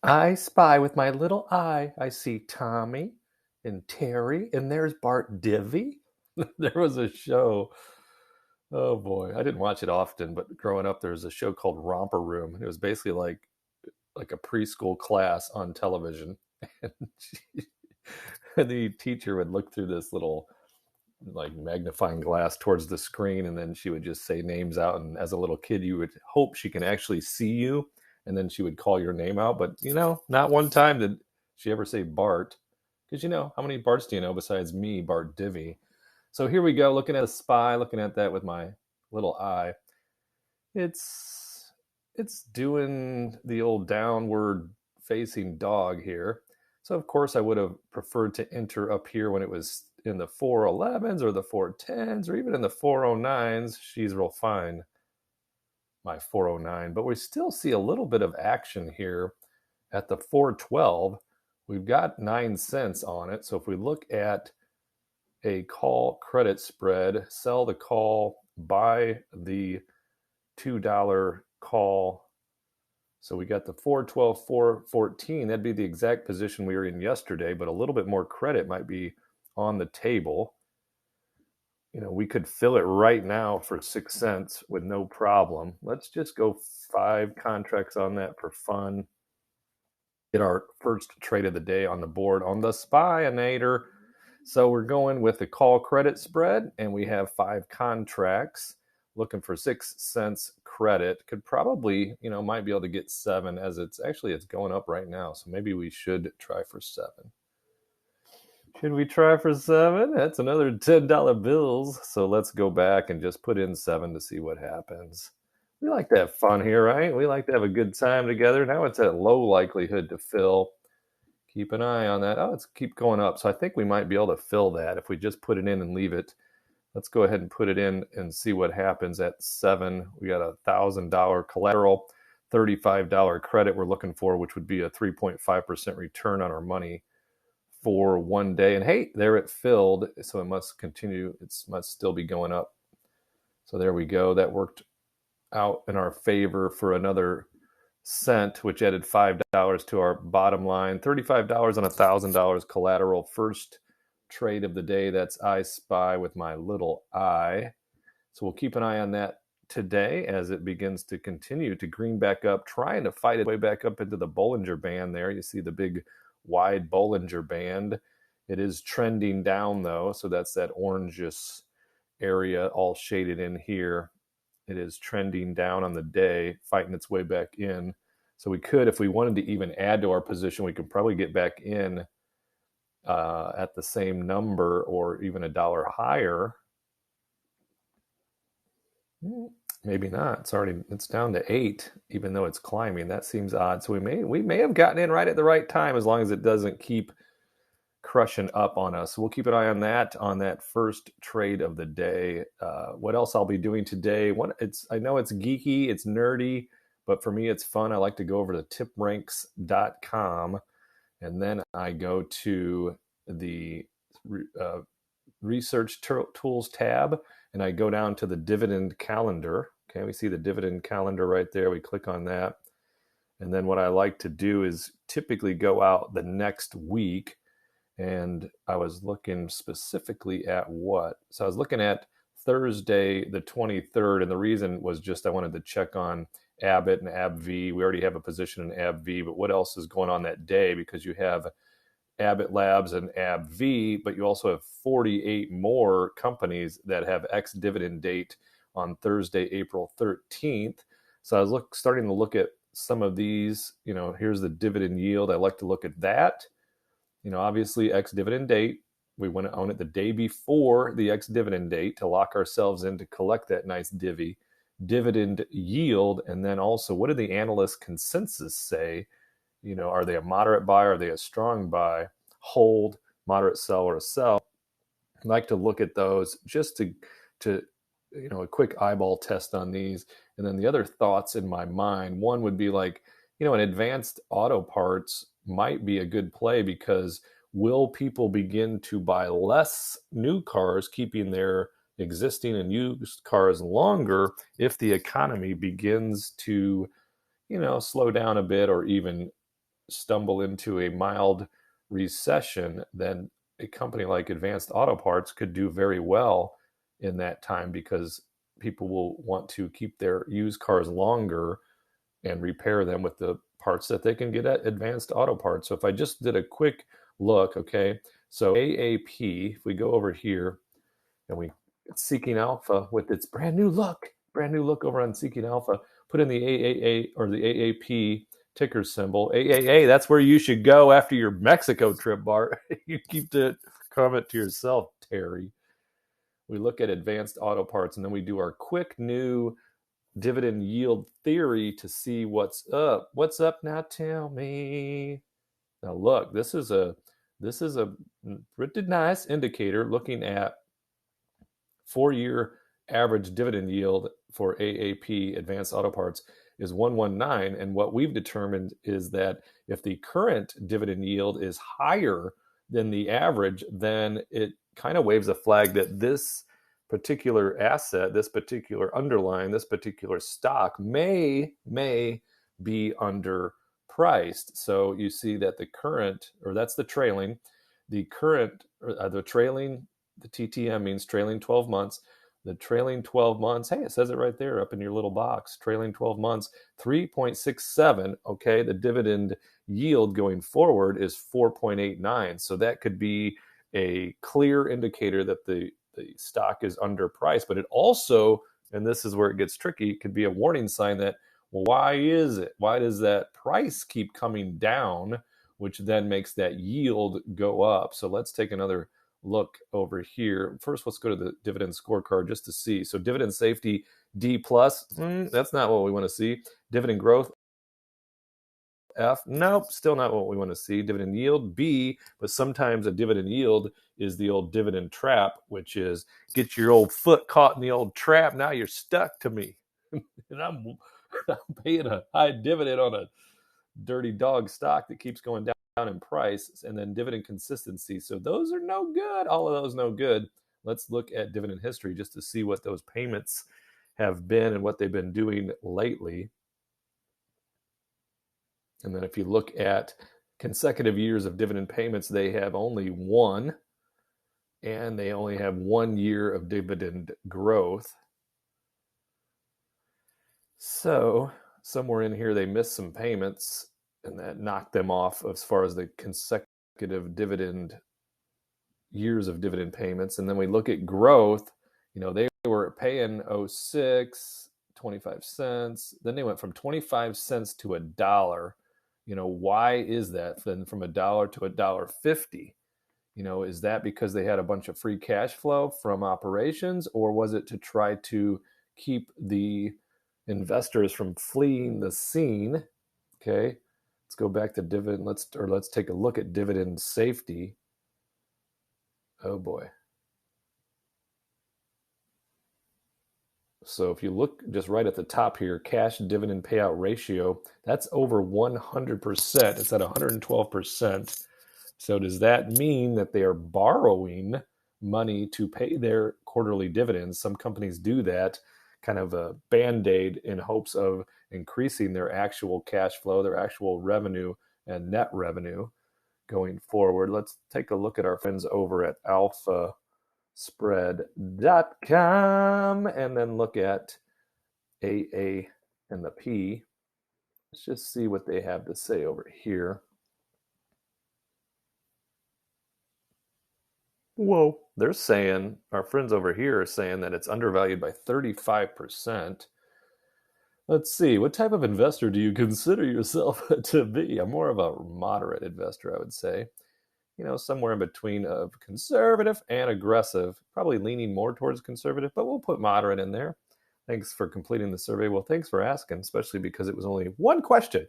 I spy with my little eye. I see Tommy and Terry, and there's Bart Divvy. There was a show. Oh boy, I didn't watch it often, but growing up, there was a show called Romper Room, and it was basically like a preschool class on television, and, and the teacher would look through this little like magnifying glass towards the screen, and then she would just say names out, and as a little kid you would hope she can actually see you, and then she would call your name out. But not one time did she ever say Bart, because how many Barts do you know besides me, Bart Divvy? So here we go, looking at a spy, looking at that with my little eye. It's doing the old downward facing dog here. So of course I would have preferred to enter up here when it was in the 411s or the 410s or even in the 409s. She's real fine, my 409, but we still see a little bit of action here at the 412. We've got 9 cents on it. So if we look at a call credit spread, sell the call, buy the $2 call. So we got the 412, 414. That'd be the exact position we were in yesterday, but a little bit more credit might be on the table. We could fill it right now for 6 cents with no problem. Let's just go 5 contracts on that for fun. Get our first trade of the day on the board on the Spyinator. So we're going with the call credit spread, and we have 5 contracts looking for 6 cents credit. Could probably, might be able to get 7, as it's going up right now. So maybe we should try for 7. Should we try for 7? That's another $10 bills. So let's go back and just put in 7 to see what happens. We like to have fun here, right? We like to have a good time together. Now it's at low likelihood to fill. Keep an eye on that. Oh, it's keep going up. So I think we might be able to fill that if we just put it in and leave it. Let's go ahead and put it in and see what happens at 7. We got $1,000 collateral, $35 credit we're looking for, which would be a 3.5% return on our money for 1 day. And hey, there it filled. So it must continue. It must still be going up. So there we go. That worked out in our favor for another cent, which added $5 to our bottom line. $35 on $1,000 collateral. First trade of the day. That's I Spy with my little eye. So we'll keep an eye on that today as it begins to continue to green back up, trying to fight its way back up into the Bollinger Band there. You see the big wide Bollinger Band. It is trending down though, so that's that orangish area all shaded in here. It is trending down on the day, fighting its way back in. So we could, if we wanted to even add to our position, we could probably get back in at the same number or even $1 higher. Maybe not. It's down to 8, even though it's climbing. That seems odd. So we may have gotten in right at the right time, as long as it doesn't keep crushing up on us. So we'll keep an eye on that first trade of the day. What else I'll be doing today? I know it's geeky, it's nerdy, but for me it's fun. I like to go over to tipranks.com, and then I go to the research tools tab, and I go down to the dividend calendar. Okay, we see the dividend calendar right there. We click on that. And then what I like to do is typically go out the next week. And I was looking specifically at what? So I was looking at Thursday, the 23rd. And the reason was just I wanted to check on Abbott and AbbVie. We already have a position in AbbVie, but what else is going on that day? Because you have Abbott Labs and AbbVie, but you also have 48 more companies that have ex-dividend date on Thursday, April 13th. So I was starting to look at some of these. Here's the dividend yield. I like to look at that. Obviously ex-dividend date. We want to own it the day before the ex-dividend date to lock ourselves in to collect that nice dividend yield. And then also, what do the analyst consensus say? Are they a moderate buy? Are they a strong buy? Hold, moderate sell, or a sell? I like to look at those just to a quick eyeball test on these. And then the other thoughts in my mind, one would be like, an advanced auto parts might be a good play, because will people begin to buy less new cars, keeping their existing and used cars longer if the economy begins to slow down a bit, or even stumble into a mild recession, then a company like Advanced Auto Parts could do very well in that time because people will want to keep their used cars longer and repair them with the parts that they can get at Advanced Auto Parts. So if I just did a quick look, okay, so AAP, if we go over here and we Seeking Alpha with its brand new look over on Seeking Alpha, put in the AAA or the AAP ticker symbol. AAA, that's where you should go after your Mexico trip, Bart. You keep the comment to yourself, Terry. We look at Advanced Auto Parts and then we do our quick new dividend yield theory to see what's up. What's up now? Tell me. Now look, this is a pretty nice indicator looking at 4-year average dividend yield for AAP, Advanced Auto Parts, is 119. And what we've determined is that if the current dividend yield is higher than the average, then it kind of waves a flag that this particular asset, this particular underlying, this particular stock may be underpriced. So you see that the current, or that's the trailing, the current, or the trailing, the TTM means trailing 12 months. The trailing 12 months, hey, it says it right there up in your little box. Trailing 12 months, 3.67. Okay, the dividend yield going forward is 4.89. So that could be a clear indicator that the stock is underpriced. But it also, and this is where it gets tricky, could be a warning sign that, well, why is it? Why does that price keep coming down, which then makes that yield go up? So let's take another look over here. First, let's go to the dividend scorecard just to see. So dividend safety, D plus, that's not what we want to see. Dividend growth, F, nope, still not what we want to see. Dividend yield, B, but sometimes a dividend yield is the old dividend trap, which is get your old foot caught in the old trap. Now you're stuck to me. And I'm paying a high dividend on a dirty dog stock that keeps going down in price. And then dividend consistency. So those are no good. All of those no good. Let's look at dividend history just to see what those payments have been and what they've been doing lately. And then if you look at consecutive years of dividend payments, they have only one, and they only have 1 year of dividend growth. So somewhere in here, they missed some payments, and that knocked them off as far as the consecutive dividend years of dividend payments. And then we look at growth. You know, they were paying 06, 25 cents. Then they went from 25 cents to $1. You know, why is that? Then from $1 to $1.50. You know, is that because they had a bunch of free cash flow from operations, or was it to try to keep the investors from fleeing the scene? Okay, let's go back to dividend. Let's take a look at dividend safety. Oh boy. So if you look just right at the top here, cash dividend payout ratio, that's over 100%. It's at 112%. So does that mean that they are borrowing money to pay their quarterly dividends? Some companies do that, kind of a band-aid in hopes of increasing their actual cash flow, their actual revenue and net revenue going forward. Let's take a look at our friends over at alphaspread.com and then look at AA and the P. Let's just see what they have to say over here. Whoa. They're saying, our friends over here are saying that it's undervalued by 35%. Let's see, what type of investor do you consider yourself to be? I'm more of a moderate investor, I would say. You know, somewhere in between of conservative and aggressive, probably leaning more towards conservative, but we'll put moderate in there. Thanks for completing the survey. Well, thanks for asking, especially because it was only one question.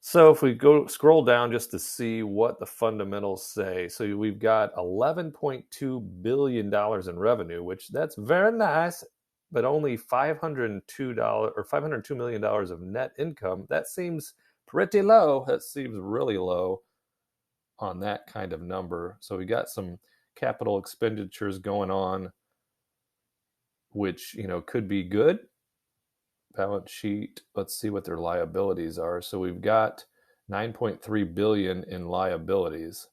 So if we go scroll down just to see what the fundamentals say. So we've got $11.2 billion in revenue, which that's very nice, but only $502 or $502 million of net income. That seems pretty low. That seems really low on that kind of number. So we got some capital expenditures going on, which, you know, could be good. Balance sheet, let's see what their liabilities are. So we've got 9.3 billion in liabilities.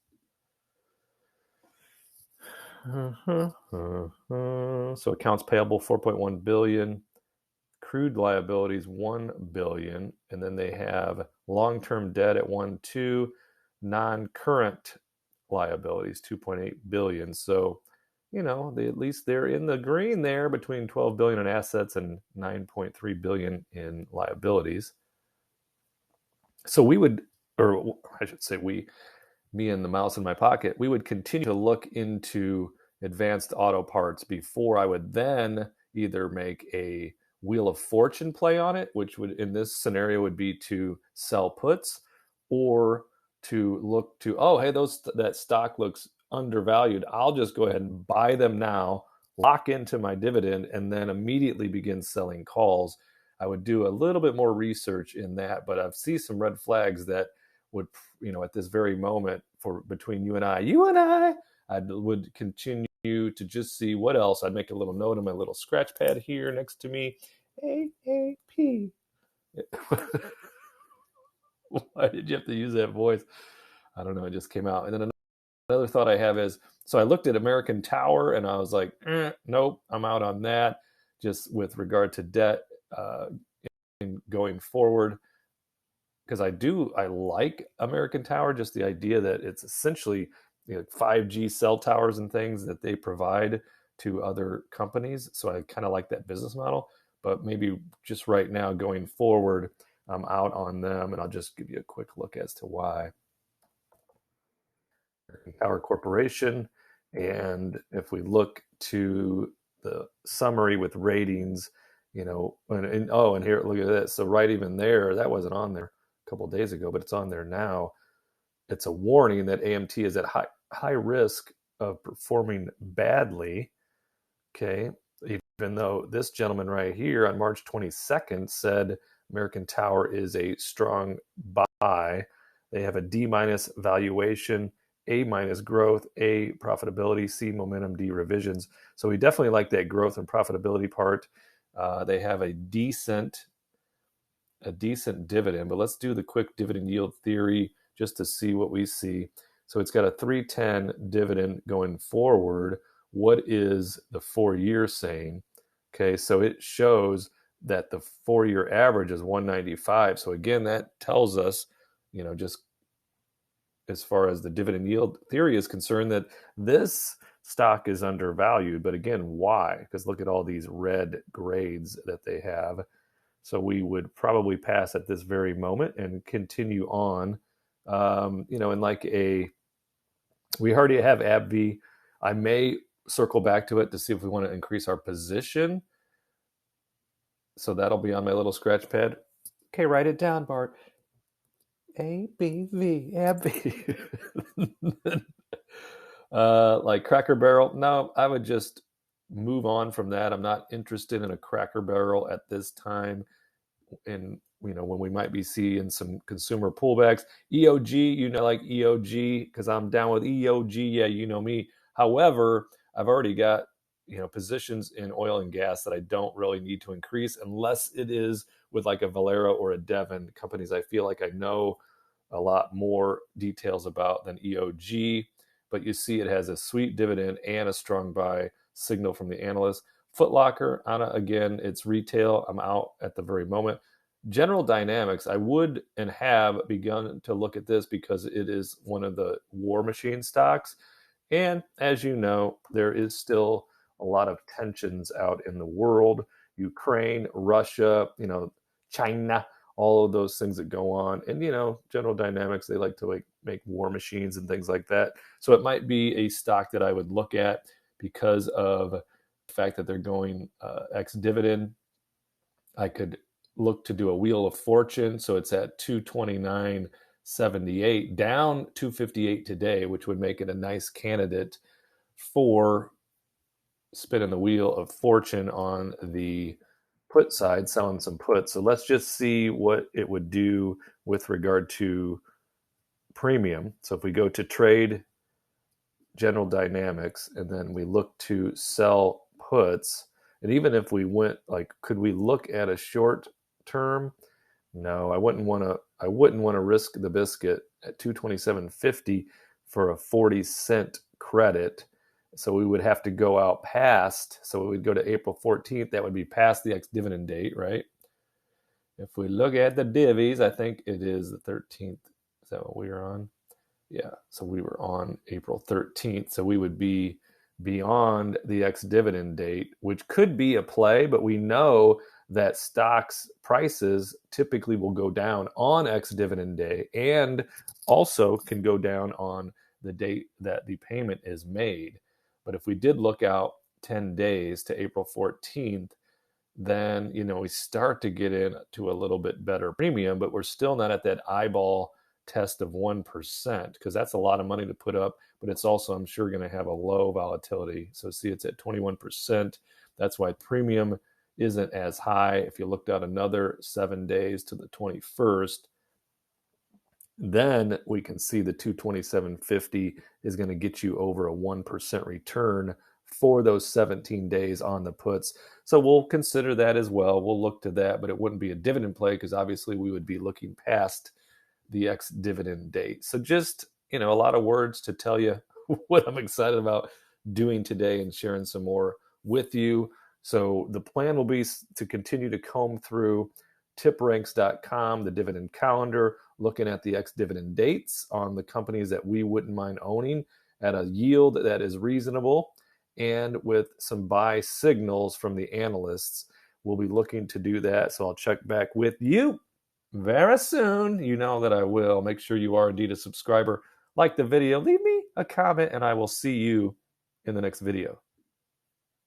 So accounts payable 4.1 billion, accrued liabilities 1 billion, and then they have long-term debt at 1.2, non-current liabilities 2.8 billion. So, at least they're in the green there between 12 billion in assets and 9.3 billion in liabilities. So we would, or I should say me and the mouse in my pocket, we would continue to look into advanced auto parts before I would then either make a Wheel of Fortune play on it, which would in this scenario would be to sell puts, or to look to, oh, hey, that stock looks undervalued. I'll just go ahead and buy them now, lock into my dividend, and then immediately begin selling calls. I would do a little bit more research in that, but I've seen some red flags that would, at this very moment for between you and I would continue to just see what else. I'd make a little note on my little scratch pad here next to me. AAP. Why did you have to use that voice? I don't know. It just came out. And then another thought I have is, so I looked at American Tower and I was like, nope, I'm out on that. Just with regard to debt going forward, because I like American Tower, just the idea that it's essentially 5G cell towers and things that they provide to other companies. So I kind of like that business model, but maybe just right now going forward, I'm out on them, and I'll just give you a quick look as to why. American Tower Corporation, and if we look to the summary with ratings, and here, look at this. So right even there, that wasn't on there a couple of days ago, but it's on there now. It's a warning that AMT is at high risk of performing badly. Okay, even though this gentleman right here on March 22nd said American Tower is a strong buy. They have a D- valuation, A- growth, A profitability, C momentum, D revisions. So we definitely like that growth and profitability part. They have a decent dividend, but let's do the quick dividend yield theory just to see what we see. So it's got a 3.10 dividend going forward. What is the 4-year saying? Okay, so it shows that the 4-year average is 195. So again, that tells us, just as far as the dividend yield theory is concerned, that this stock is undervalued. But again, why? Because look at all these red grades that they have. So we would probably pass at this very moment and continue on. And like we already have AbbVie. I may circle back to it to see if we want to increase our position. So that'll be on my little scratch pad. Okay, write it down, Bart. ABV, AbbVie. Like Cracker Barrel. No, I would just move on from that. I'm not interested in a Cracker Barrel at this time. And when we might be seeing some consumer pullbacks. EOG, like EOG, because I'm down with EOG. Yeah, you know me. However, I've already got positions in oil and gas that I don't really need to increase unless it is with like a Valero or a Devon, companies I feel like I know a lot more details about than EOG. But you see it has a sweet dividend and a strong buy signal from the analyst. Foot Locker, again, it's retail. I'm out at the very moment. General Dynamics, I would and have begun to look at this because it is one of the war machine stocks. And as you know, there is still a lot of tensions out in the world. Ukraine, Russia, China, all of those things that go on. And, General Dynamics, they like to make war machines and things like that. So it might be a stock that I would look at because of the fact that they're going ex-dividend. I could look to do a Wheel of Fortune. So it's at 229.78, down 258 today, which would make it a nice candidate for spinning the Wheel of Fortune on the put side, selling some puts. So let's just see what it would do with regard to premium. So if we go to trade General Dynamics and then we look to sell puts, and even if we went could we look at a short term? No, I wouldn't want to risk the biscuit at 227.50 for a 40-cent credit. So we would have to go out past, so we would go to April 14th. That would be past the ex-dividend date, right? If we look at the divvies, I think it is the 13th. Is that what we were on? Yeah. So we were on April 13th. So we would be beyond the ex-dividend date, which could be a play, but we know that stocks prices typically will go down on ex-dividend day and also can go down on the date that the payment is made. But if we did look out 10 days to April 14th, then we start to get into a little bit better premium, but we're still not at that eyeball test of 1% because that's a lot of money to put up, but it's also, I'm sure, going to have a low volatility. So see, it's at 21%. That's why premium isn't as high. If you looked out another 7 days to the 21st, then we can see the 227.50 is going to get you over a 1% return for those 17 days on the puts. So we'll consider that as well. We'll look to that, but it wouldn't be a dividend play because obviously we would be looking past the ex-dividend date. So just, a lot of words to tell you what I'm excited about doing today and sharing some more with you. So the plan will be to continue to comb through tipranks.com, the dividend calendar, looking at the ex-dividend dates on the companies that we wouldn't mind owning at a yield that is reasonable, and with some buy signals from the analysts. We'll be looking to do that. So I'll check back with you very soon. You know that I will. Make sure you are indeed a subscriber. Like the video, leave me a comment, and I will see you in the next video.